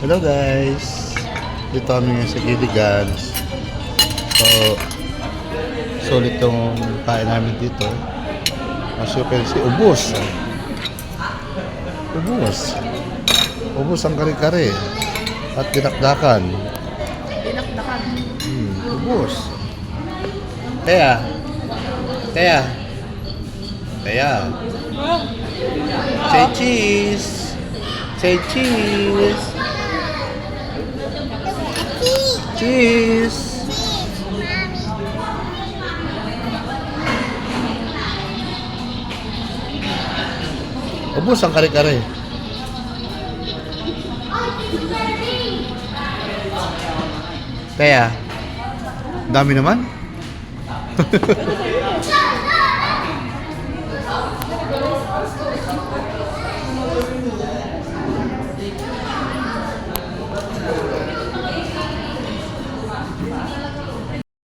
Hello guys! Dito kami ngayon sa Gilligan. So, sulit yung kain namin dito. As you can see, ubos. Ubos. Ubos ang kare-kare. At dinakdakan. Dinakdakan. Ubos. Teya. Teya. Teya. Say cheese. Say cheese. Cheese. Ubus ang kare-kare. Kaya, dami naman.